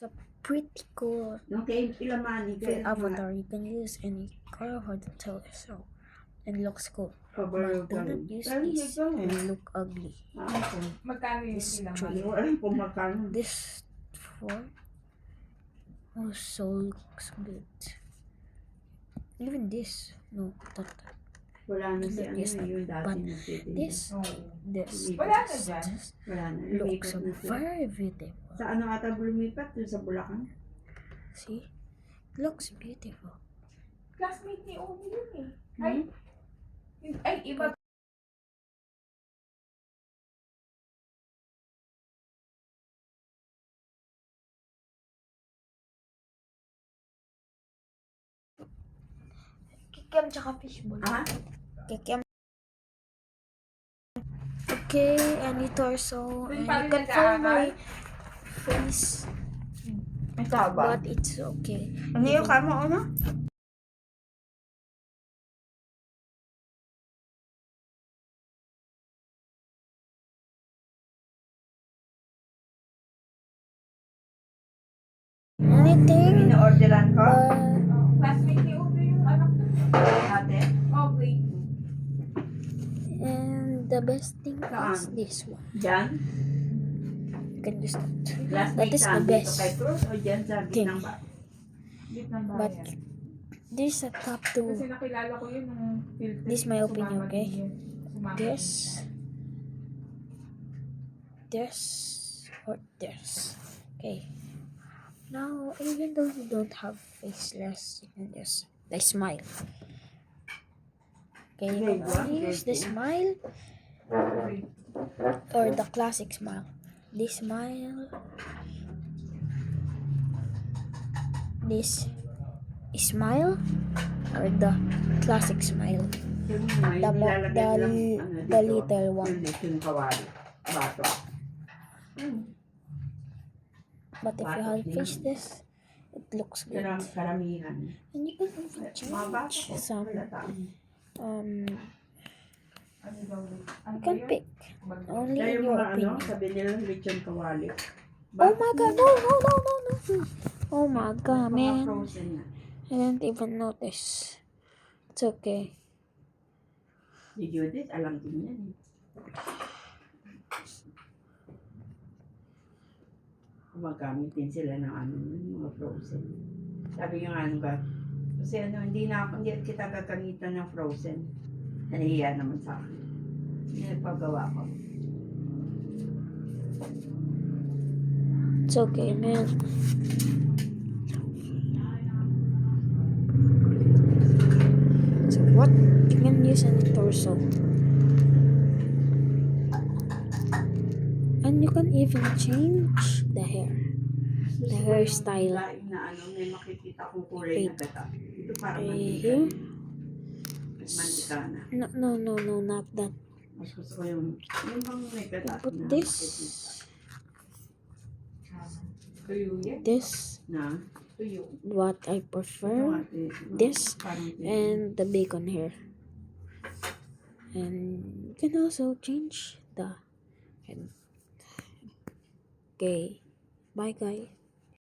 a pretty cool Okay, Pilamani. for avatar. You can use any color for the torso and looks cool. But do not use this and look ugly. Magkano yung This ilang tree. Alam kung magkano. This four also looks good. Even this, no, that. Wala na si Not ano yes, yung dati but nagtitinda. This, Oo. this, Wala na this, dyan. this Wala na. looks Lumipat na siya. very beautiful. Sa ano ata lumipat? Doon sa Bulacan? See, it looks beautiful. Classmate ni Omi yun eh. Ay, iba. Kikiam tsaka fishball. Ah? Kikiam. Okay, any torso, Doon and pa you rin can film my nag-aaral? face, May taba. but it's okay. Ano yung kama ano? Anything, Ina-orderan ko? Classmate ni Omi yung anak ko. Ate? Oh, grade and the best thing is Saan? this one. Diyan? You can use that. Last That week is sa the dito best kay Cruz o dyan sa thing. Bitang ba? 2. Git ng But bayan. this a top two. Kasi nakilala ko yun nung field trip. This is my opinion, Sumama okay? din yun. Sumama This, din siya. this, or this. Okay. Now, even though you don't have faceless, you can just the smile. Okay, you can only use the smile or the classic smile. This smile, this smile, or the classic smile. The little one. Yung kawali. Bato. But if you have face this, it looks good. Karamihan. And you can even Mga bato change ko. some. Wala tao. Ano daw yun? Ano You can yun? pick only Kaya in yung your mga ano, opinion. sabi nila lechon kawali. Oh my god, no, no, no, no, no. Oh my god, Mga man. frozen na. I didn't even notice. It's okay. Si Judith, alam din yan eh. Gumagamit din sila ng ano, mga frozen. Sabi yung ano ba, kasi ano, hindi kita gagamitan ng frozen. Nahihiya naman sa akin. Hindi nagpagawa ko. It's okay, man. So what? You can use any torso. And you can even change the hair. The hairstyle. Laing na ano, may makikita kong kulay na gata. Ito parang Here? mantika na. No, no, no, no, not that. Mas gusto ko yung bang may gata Put na this. Tuyo yan. This, na Tuyo. what I prefer. This and the bacon hair. And you can also change the head. Okay, bye guys.